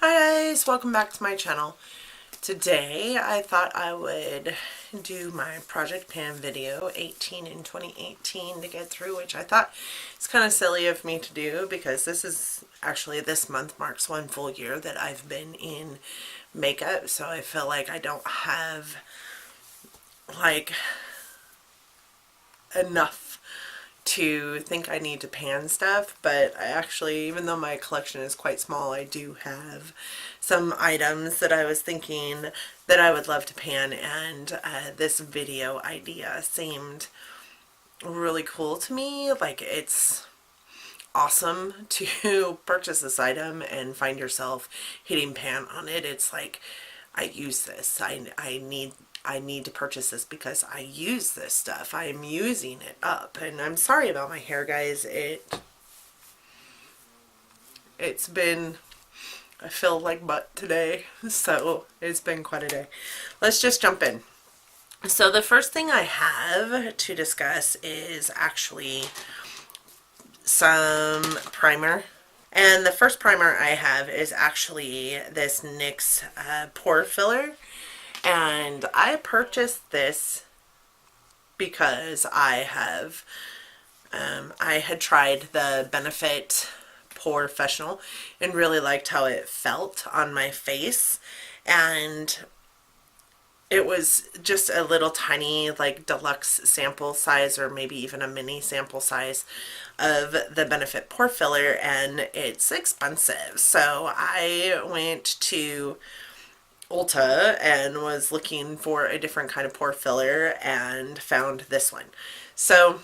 Hi guys, welcome back to my channel. Today I thought I would do my project pan video 18 in 2018 to get through, which I thought it's kind of silly of me to do because this month marks one full year that I've been in makeup, so I feel like I don't have like enough to think I need to pan stuff, but I actually, even though my collection is quite small, I do have some items that I was thinking that I would love to pan, and this video idea seemed really cool to me. Like, it's awesome to purchase this item and find yourself hitting pan on it. It's like, I use this, I need to purchase this because I use this stuff. I am using it up. And I'm sorry about my hair, guys. It's been, I feel like butt today, so it's been quite a day. Let's just jump in. So the first thing I have to discuss is actually some primer. And the first primer I have is actually this NYX pore filler. And I purchased this because I had tried the Benefit Professional and really liked how it felt on my face, and it was just a little tiny, like, deluxe sample size, or maybe even a mini sample size of the Benefit Pore Filler, and it's expensive. So I went to Ulta and was looking for a different kind of pore filler and found this one. So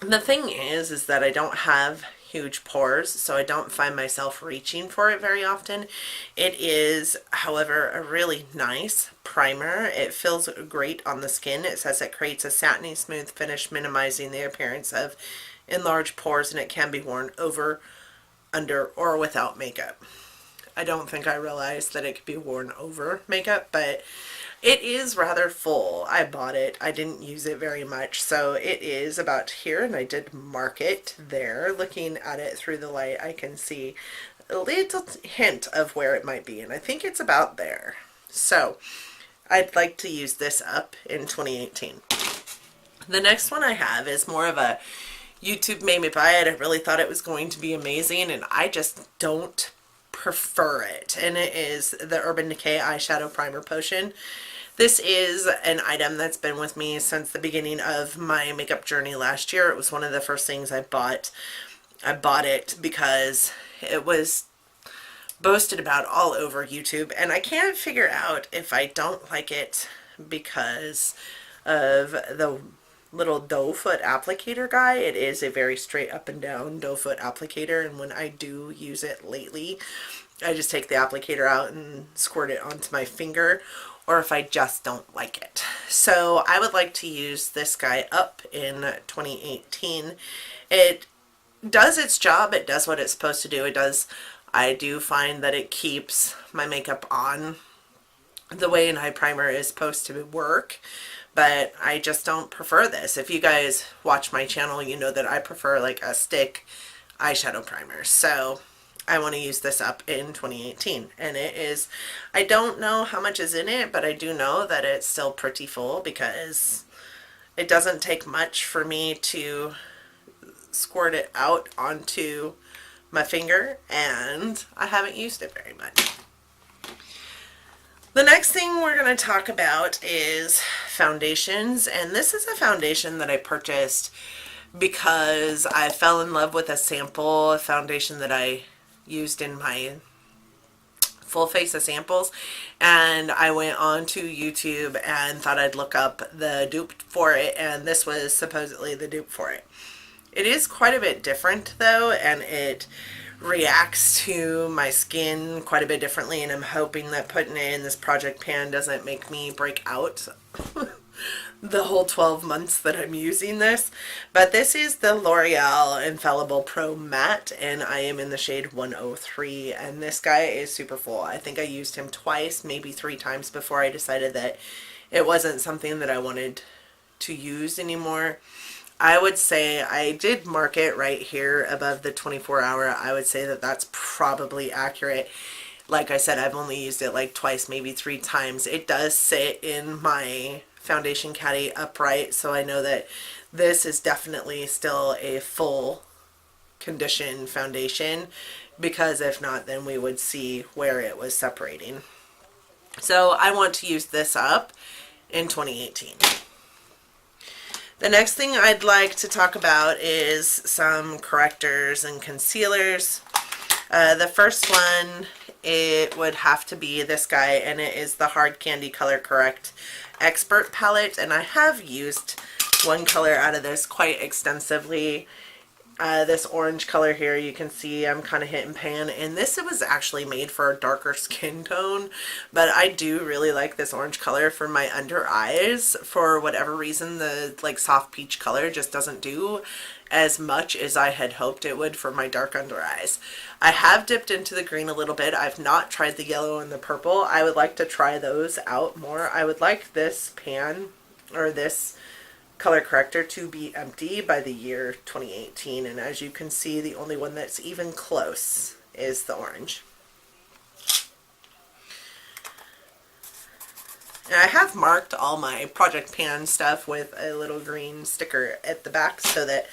the thing is that I don't have huge pores, so I don't find myself reaching for it very often. It is, however, a really nice primer. It feels great on the skin. It says it creates a satiny smooth finish, minimizing the appearance of enlarged pores, and it can be worn over, under, or without makeup. I don't think I realized that it could be worn over makeup, but it is rather full. I bought it. I didn't use it very much, so it is about here, and I did mark it there. Looking at it through the light, I can see a little hint of where it might be, and I think it's about there. So I'd like to use this up in 2018. The next one I have is more of a YouTube made me buy it. I really thought it was going to be amazing, and I just don't prefer it, and it is the Urban Decay Eyeshadow Primer Potion. This is an item that's been with me since the beginning of my makeup journey last year. It was one of the first things I bought. I bought it because it was boasted about all over YouTube, and I can't figure out if I don't like it because of the little doe foot applicator guy. It is a very straight up and down doe foot applicator, and when I do use it lately, I just take the applicator out and squirt it onto my finger, or if I just don't like it. So I would like to use this guy up in 2018. It does its job. It does what it's supposed to do. I do find that it keeps my makeup on the way an eye primer is supposed to work, but I just don't prefer this. If you guys watch my channel, you know that I prefer like a stick eyeshadow primer. So I want to use this up in 2018, and it is, I don't know how much is in it, but I do know that it's still pretty full because it doesn't take much for me to squirt it out onto my finger, and I haven't used it very much. The next thing we're going to talk about is foundations, and this is a foundation that I purchased because I fell in love with a sample foundation that I used in my full face of samples, and I went on to YouTube and thought I'd look up the dupe for it, and this was supposedly the dupe for it. It is quite a bit different though, and it reacts to my skin quite a bit differently, and I'm hoping that putting it in this project pan doesn't make me break out the whole 12 months that I'm using this. But this is the L'Oreal Infallible Pro Matte, and I am in the shade 103, and this guy is super full. I think I used him twice, maybe 3 times before I decided that it wasn't something that I wanted to use anymore. I would say I did mark it right here above the 24-hour. I would say that that's probably accurate. like I said, I've only used it like twice, maybe 3 times. It does sit in my foundation caddy upright, so I know that this is definitely still a full condition foundation, because if not, then we would see where it was separating. So I want to use this up in 2018. The next thing I'd like to talk about is some correctors and concealers. The first one, it would have to be this guy, and it is the Hard Candy Color Correct Expert Palette, and I have used one color out of this quite extensively. This orange color here, you can see I'm kind of hit and pan, and this was actually made for a darker skin tone, but I do really like this orange color for my under eyes. For whatever reason, the like soft peach color just doesn't do as much as I had hoped it would for my dark under eyes. I have dipped into the green a little bit. I've not tried the yellow and the purple. I would like to try those out more. I would like this pan, or this color corrector, to be empty by the year 2018, and as you can see, the only one that's even close is the orange. And I have marked all my Project Pan stuff with a little green sticker at the back, so that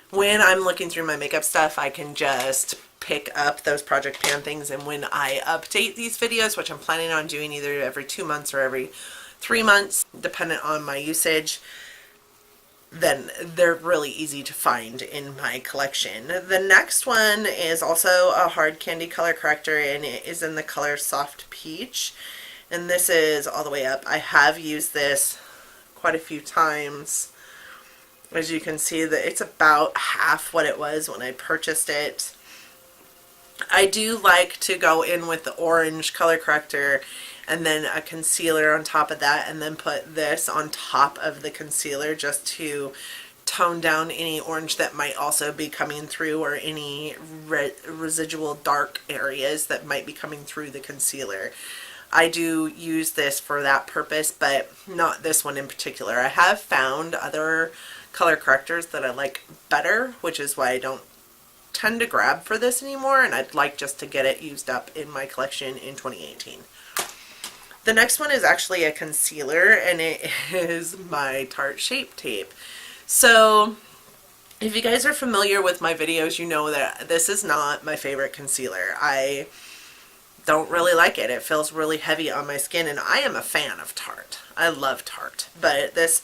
when I'm looking through my makeup stuff, I can just pick up those Project Pan things, and when I update these videos, which I'm planning on doing either every 2 months or every 3 months, dependent on my usage, then they're really easy to find in my collection. The next one is also a Hard Candy Color Corrector, and it is in the color Soft Peach, and this is all the way up. I have used this quite a few times. As you can see, that it's about half what it was when I purchased it. I do like to go in with the orange color corrector and then a concealer on top of that, and then put this on top of the concealer just to tone down any orange that might also be coming through, or any residual dark areas that might be coming through the concealer. I do use this for that purpose, but not this one in particular. I have found other color correctors that I like better, which is why I don't tend to grab for this anymore, and I'd like just to get it used up in my collection in 2018. The next one is actually a concealer, and it is my Tarte Shape Tape. So if you guys are familiar with my videos, you know that this is not my favorite concealer. I don't really like it. It feels really heavy on my skin, and I am a fan of Tarte. I love Tarte, but this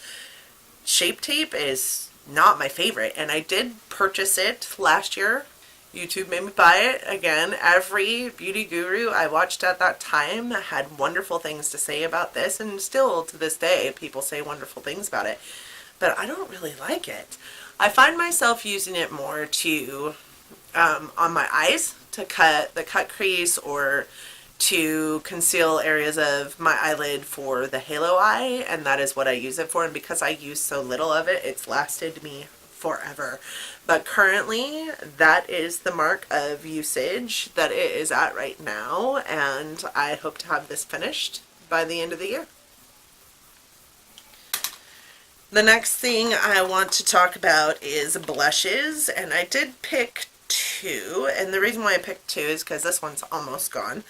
Shape Tape is not my favorite, and I did purchase it last year. YouTube made me buy it again. Every beauty guru I watched at that time had wonderful things to say about this, and still to this day people say wonderful things about it, but I don't really like it. I find myself using it more to on my eyes, to cut the cut crease, or to conceal areas of my eyelid for the halo eye, and that is what I use it for. And because I use so little of it, it's lasted me forever. But currently, that is the mark of usage that it is at right now, and I hope to have this finished by the end of the year. The next thing I want to talk about is blushes, and I did pick 2, and the reason why I picked 2 is because this one's almost gone.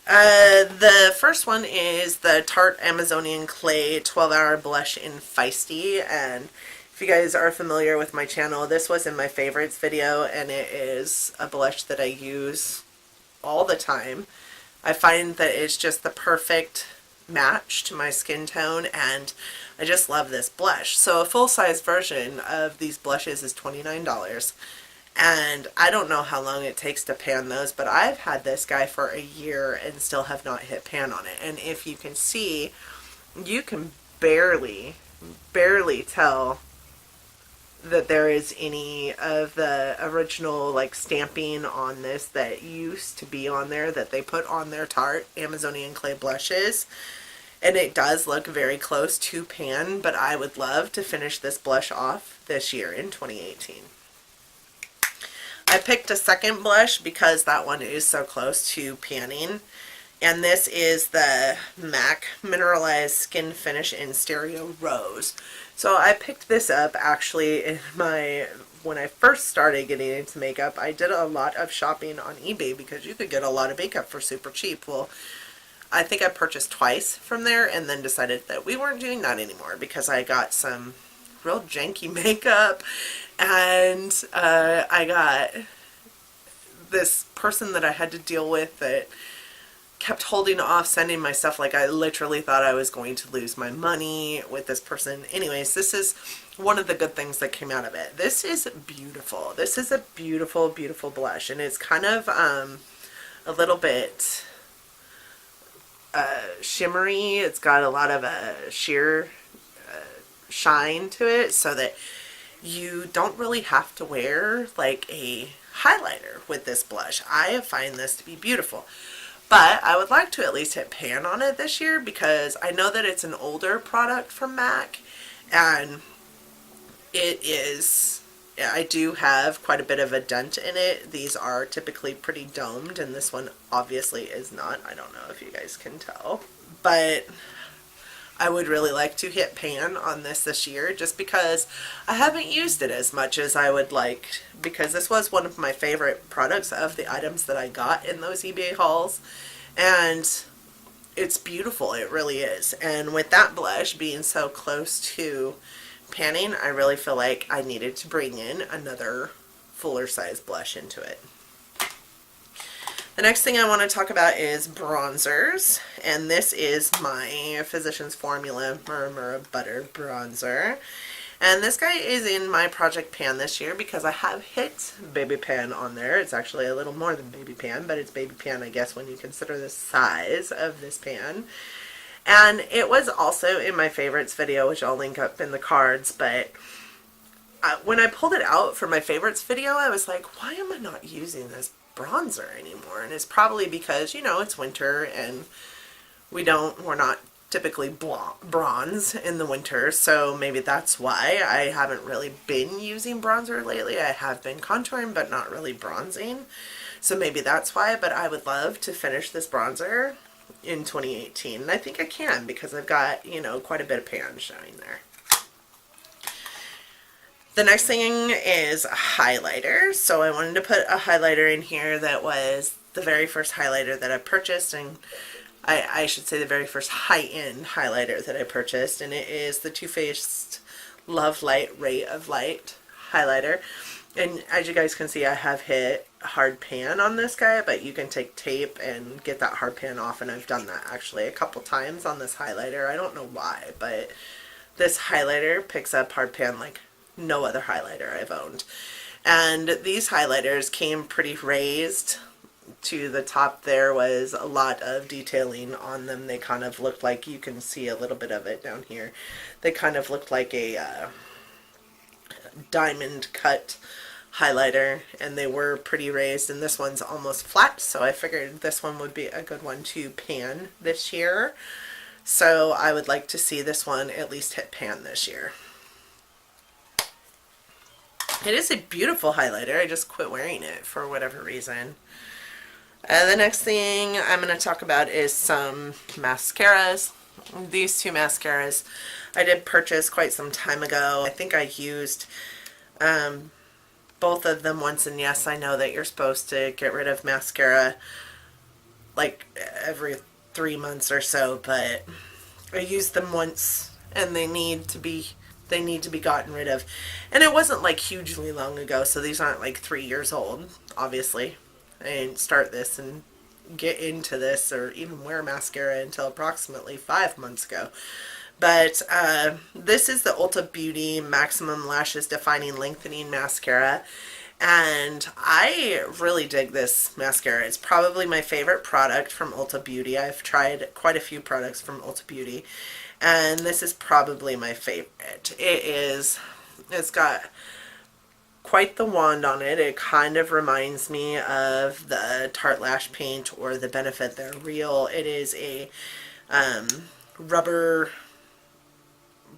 The first one is the Tarte Amazonian Clay 12-Hour Blush in Feisty, and if you guys are familiar with my channel, this was in my favorites video, and it is a blush that I use all the time. I find that it's just the perfect match to my skin tone, and I just love this blush. So a full-size version of these blushes is $29, and I don't know how long it takes to pan those, but I've had this guy for a year and still have not hit pan on it. And if you can see, you can barely tell that there is any of the original like stamping on this that used to be on there, that they put on their Tarte Amazonian Clay blushes. And it does look very close to pan, but I would love to finish this blush off this year in 2018. I picked a second blush because that one is so close to panning, and this is the MAC Mineralized Skin Finish in Stereo Rose. So I picked this up actually in my when I first started getting into makeup, I did a lot of shopping on eBay because you could get a lot of makeup for super cheap. Well, I think I purchased twice from there and then decided that we weren't doing that anymore because I got some real janky makeup, and I got this person that I had to deal with that kept holding off sending my stuff. Like, I literally thought I was going to lose my money with this person. Anyways, this is one of the good things that came out of it. This is beautiful. This is a beautiful, beautiful blush, and it's kind of a little bit shimmery. It's got a lot of sheer shine to it, so that you don't really have to wear like a highlighter with this blush. I find this to be beautiful. But I would like to at least hit pan on it this year because I know that it's an older product from MAC, and it is, I do have quite a bit of a dent in it. These are typically pretty domed, and this one obviously is not. I don't know if you guys can tell, but I would really like to hit pan on this year just because I haven't used it as much as I would like, because this was one of my favorite products of the items that I got in those eBay hauls, and it's beautiful. It really is. And with that blush being so close to panning, I really feel like I needed to bring in another fuller size blush into it. The next thing I want to talk about is bronzers, and this is my Physicians Formula Murmur Butter Bronzer. And this guy is in my project pan this year because I have hit baby pan on there. It's actually a little more than baby pan, but it's baby pan, I guess, when you consider the size of this pan. And it was also in my favorites video, which I'll link up in the cards, but when I pulled it out for my favorites video, I was like, why am I not using this bronzer anymore? And it's probably because, you know, it's winter and we're not typically bronze in the winter, so maybe that's why I haven't really been using bronzer lately. I have been contouring but not really bronzing, so maybe that's why. But I would love to finish this bronzer in 2018, and I think I can because I've got, you know, quite a bit of pan showing there. The next thing is a highlighter. So I wanted to put a highlighter in here that was the very first highlighter that I purchased, and I should say the very first high-end highlighter that I purchased, and it is the Too Faced Love Light Ray of Light highlighter. And as you guys can see, I have hit hard pan on this guy, but you can take tape and get that hard pan off, and I've done that actually a couple times on this highlighter. I don't know why, but this highlighter picks up hard pan like no other highlighter I've owned. And these highlighters came pretty raised. To the top there was a lot of detailing on them. They kind of looked like, you can see a little bit of it down here, they kind of looked like a diamond cut highlighter, and they were pretty raised, and this one's almost flat, so I figured this one would be a good one to pan this year. So I would like to see this one at least hit pan this year. It is a beautiful highlighter. I just quit wearing it for whatever reason. The next thing I'm going to talk about is some mascaras. These two mascaras I did purchase quite some time ago. I think I used both of them once, and yes, I know that you're supposed to get rid of mascara like every 3 months or so, but I used them once and they need to be gotten rid of. And it wasn't like hugely long ago, so these aren't like 3 years old, obviously. I didn't start this and get into this or even wear mascara until approximately 5 months ago. But this is the Ulta Beauty Maximum Lashes Defining Lengthening Mascara, and I really dig this mascara. It's probably my favorite product from Ulta Beauty. I've tried quite a few products from Ulta Beauty, and this is probably my favorite. It's got quite the wand on it. It kind of reminds me of the Tarte Lash Paint or the Benefit They're Real. It is a rubber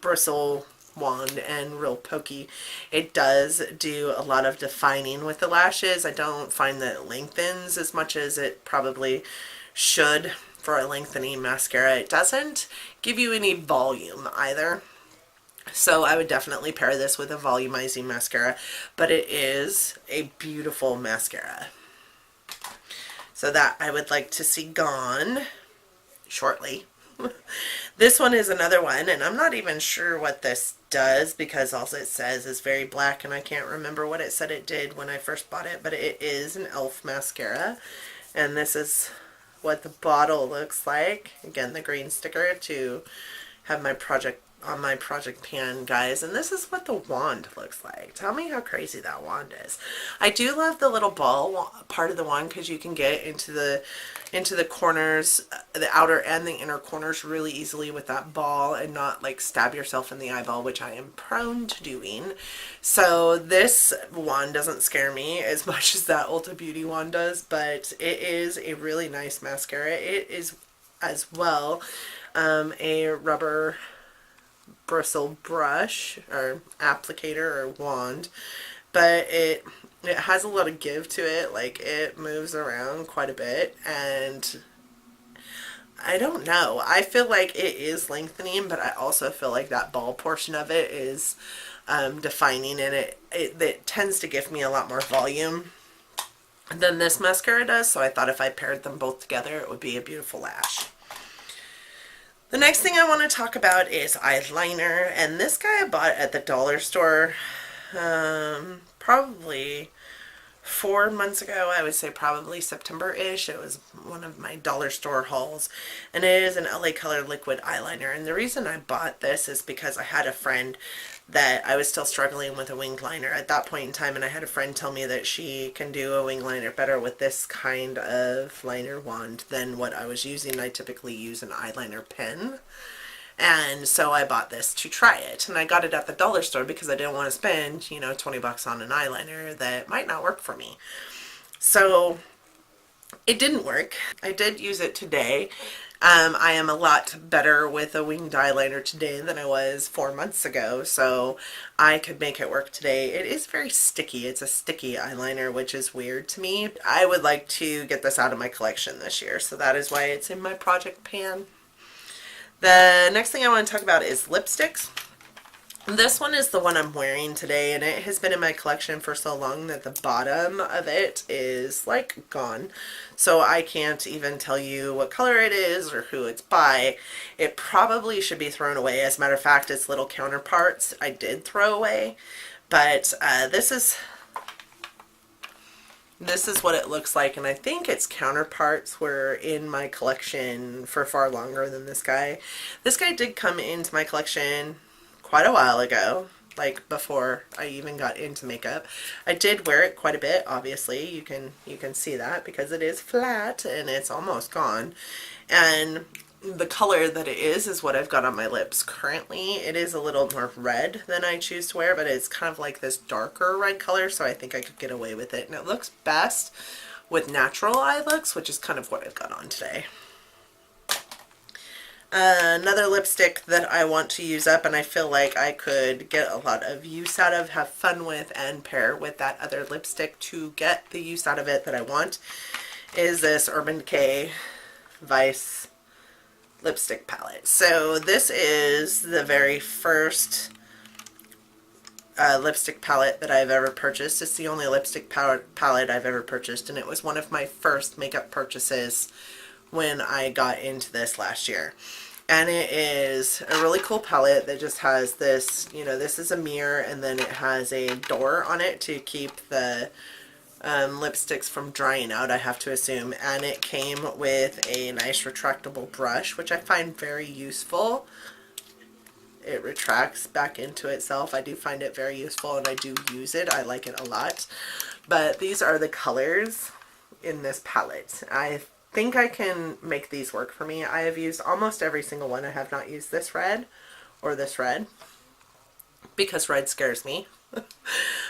bristle wand and real pokey. It does do a lot of defining with the lashes. I don't find that it lengthens as much as it probably should for a lengthening mascara. It doesn't give you any volume either. So I would definitely pair this with a volumizing mascara, but it is a beautiful mascara. So that I would like to see gone shortly. This one is another one, and I'm not even sure what this does because all it says is very black, and I can't remember what it said it did when I first bought it, but it is an e.l.f. mascara, and this is what the bottle looks like. Again, the green sticker to have my project on my project pan, guys, and this is what the wand looks like. Tell me how crazy that wand is. I do love the little ball part of the wand because you can get into the corners, the outer and the inner corners really easily with that ball and not like stab yourself in the eyeball, which I am prone to doing. So this wand doesn't scare me as much as that Ulta Beauty wand does, but it is a really nice mascara. It is as well a rubber bristle brush or applicator or wand, but it has a lot of give to it. Like, it moves around quite a bit, and I don't know, I feel like it is lengthening, but I also feel like that ball portion of it is defining, and it tends to give me a lot more volume than this mascara does, so I thought if I paired them both together it would be a beautiful lash. The next thing I want to talk about is eyeliner, and this guy I bought at the dollar store probably 4 months ago. I would say probably September-ish. It was one of my dollar store hauls, and it is an LA Color liquid eyeliner. And the reason I bought this is because I had a friend that I was still struggling with a winged liner at that point in time, and I had a friend tell me that she can do a winged liner better with this kind of liner wand than what I was using. I typically use an eyeliner pen, and so I bought this to try it, and I got it at the dollar store because I didn't want to spend, you know, 20 bucks on an eyeliner that might not work for me. So it didn't work. I did use it today. I am a lot better with a winged eyeliner today than I was 4 months ago, so I could make it work today. It is very sticky. It's a sticky eyeliner, which is weird to me. I would like to get this out of my collection this year, so that is why it's in my project pan. The next thing I want to talk about is lipsticks. This one is the one I'm wearing today, and it has been in my collection for so long that the bottom of it is like gone. So I can't even tell you what color it is or who it's by. It probably should be thrown away. As a matter of fact, its little counterparts I did throw away. But this is what it looks like, and I think its counterparts were in my collection for far longer than this guy. This guy did come into my collection quite a while ago, like before I even got into makeup. I did wear it quite a bit, obviously. You can see that because it is flat and it's almost gone. And the color that it is what I've got on my lips currently. It is a little more red than I choose to wear, but it's kind of like this darker red color, so I think I could get away with it. And it looks best with natural eye looks, which is kind of what I've got on today. Another lipstick that I want to use up, and I feel like I could get a lot of use out of, have fun with, and pair with that other lipstick to get the use out of it that I want, is this Urban Decay Vice lipstick palette. So this is the very first lipstick palette that I've ever purchased. It's the only lipstick palette I've ever purchased, and it was one of my first makeup purchases when I got into this last year. And it is a really cool palette that just has this, you know, this is a mirror, and then it has a door on it to keep the lipsticks from drying out, I have to assume. And it came with a nice retractable brush, which I find very useful. It retracts back into itself. I do find it very useful, and I do use it. I like it a lot. But these are the colors in this palette. I think I can make these work for me. I have used almost every single one. I have not used this red or this red because red scares me.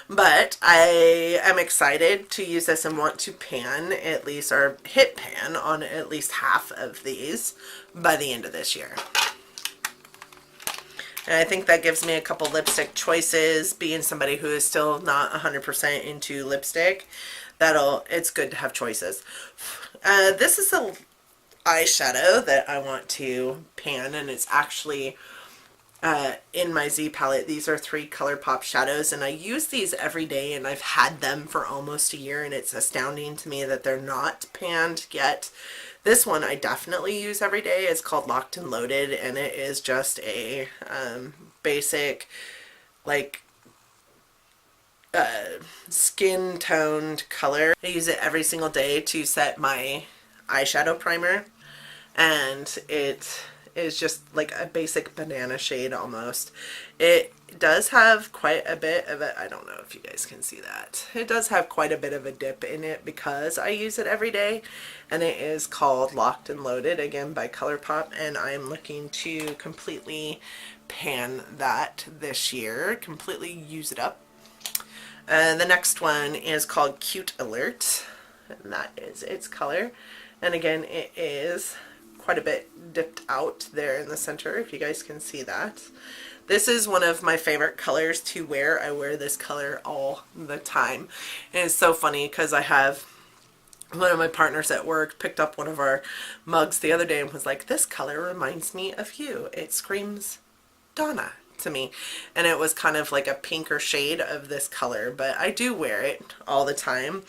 But I am excited to use this and want to pan at least, or hit pan on at least half of these by the end of this year. And I think that gives me a couple lipstick choices. Being somebody who is still not 100% into lipstick, it's good to have choices. This is a eyeshadow that I want to pan, and it's actually in my Z palette. These are 3 Colourpop shadows, and I use these every day, and I've had them for almost a year, and it's astounding to me that they're not panned yet. This one I definitely use every day. It's called Locked and Loaded, and it is just a basic, like, skin toned color. I use it every single day to set my eyeshadow primer, and it is just like a basic banana shade almost. It does have quite a bit of it. I don't know if you guys can see that. It does have quite a bit of a dip in it because I use it every day, and it is called Locked and Loaded, again by Colourpop, and I'm looking to completely pan that this year, completely use it up. The next one is called Cute Alert, and that is its color, and again it is quite a bit dipped out there in the center, if you guys can see that. This is one of my favorite colors to wear. I wear this color all the time, and it's so funny because I have one of my partners at work picked up one of our mugs the other day and was like, "This color reminds me of you. It screams Donna to me," and it was kind of like a pinker shade of this color, but I do wear it all the time.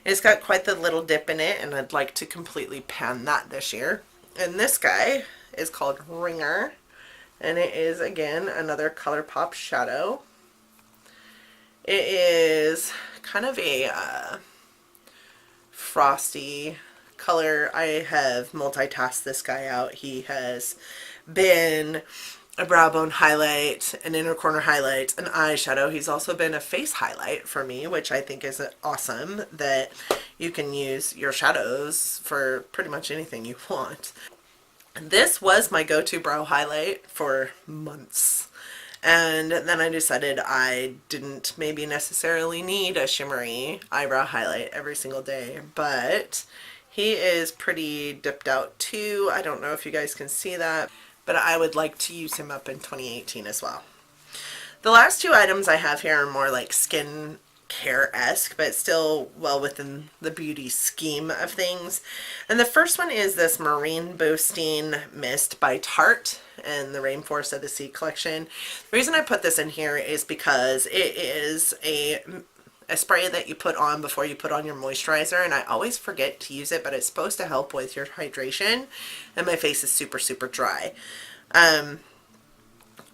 It's got quite the little dip in it, and I'd like to completely pan that this year. And this guy is called Ringer, and it is again another Colourpop shadow. It is kind of a frosty color. I have multitasked this guy out. He has been a brow bone highlight, an inner corner highlight, an eyeshadow. He's also been a face highlight for me, which I think is awesome that you can use your shadows for pretty much anything you want. This was my go-to brow highlight for months, and then I decided I didn't maybe necessarily need a shimmery eyebrow highlight every single day, but he is pretty dipped out too. I don't know if you guys can see that, but I would like to use him up in 2018 as well. The last 2 items I have here are more like skin care-esque, but still well within the beauty scheme of things. And the first one is this Marine Boosting Mist by Tarte and the Rainforest of the Sea collection. The reason I put this in here is because it is a spray that you put on before you put on your moisturizer, and I always forget to use it, but it's supposed to help with your hydration, and my face is super dry.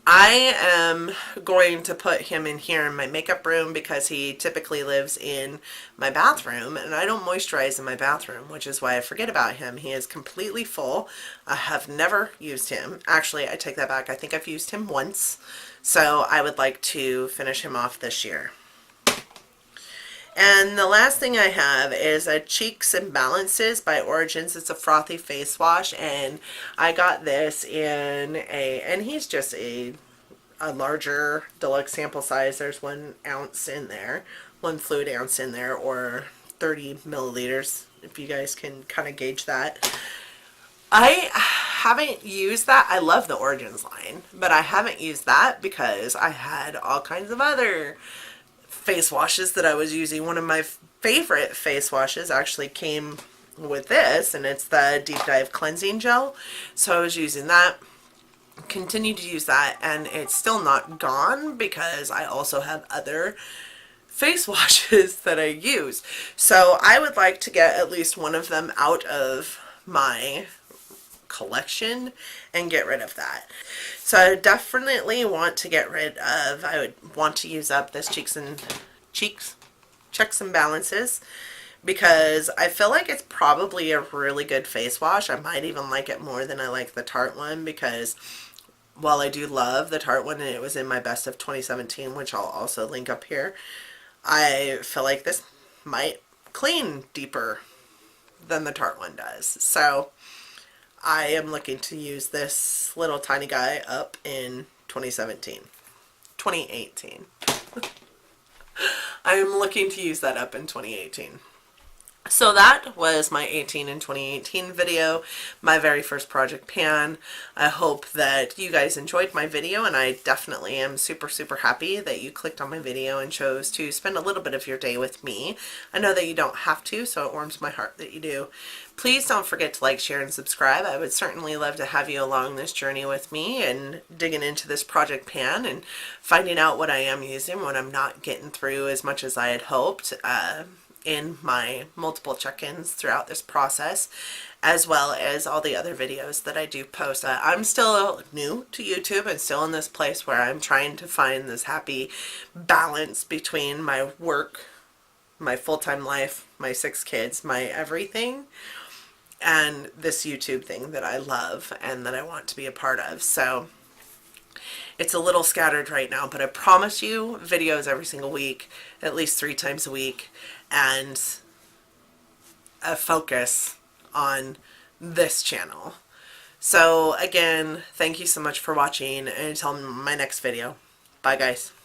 I am going to put him in here in my makeup room because he typically lives in my bathroom, and I don't moisturize in my bathroom, which is why I forget about him. He is completely full. I have never used him. Actually, I take that back. I think I've used him once, so I would like to finish him off this year. And the last thing I have is a Cheeks and Balances by Origins. It's a frothy face wash, and I got this in and he's just a larger deluxe sample size. There's 1 ounce in there, 1 fluid ounce in there, or 30 milliliters, if you guys can kind of gauge that. I haven't used that. I love the Origins line, but I haven't used that because I had all kinds of other face washes that I was using. One of my favorite face washes actually came with this, and it's the Deep Dive Cleansing Gel. So I was using that, continue to use that, and it's still not gone because I also have other face washes that I use. So I would like to get at least one of them out of my collection and get rid of that. So I definitely want to get rid of, I would want to use up this Checks and Balances, because I feel like it's probably a really good face wash. I might even like it more than I like the Tarte one, because while I do love the Tarte one and it was in my best of 2017, which I'll also link up here, I feel like this might clean deeper than the Tarte one does. So I am looking to use this little tiny guy up in 2018. I am looking to use that up in 2018. So that was my 18 and 2018 video, my very first project pan. I hope that you guys enjoyed my video, and I definitely am super, super happy that you clicked on my video and chose to spend a little bit of your day with me. I know that you don't have to, so it warms my heart that you do. Please don't forget to like, share, and subscribe. I would certainly love to have you along this journey with me and digging into this project pan and finding out what I am using, what I'm not getting through as much as I had hoped. In my multiple check-ins throughout this process, as well as all the other videos that I do post. I'm still new to YouTube and still in this place where I'm trying to find this happy balance between my work, my full-time life, my 6 kids, my everything, and this YouTube thing that I love and that I want to be a part of. So it's a little scattered right now, but I promise you videos every single week, at least 3 times a week, and a focus on this channel. So again, thank you so much for watching, and until my next video. Bye guys.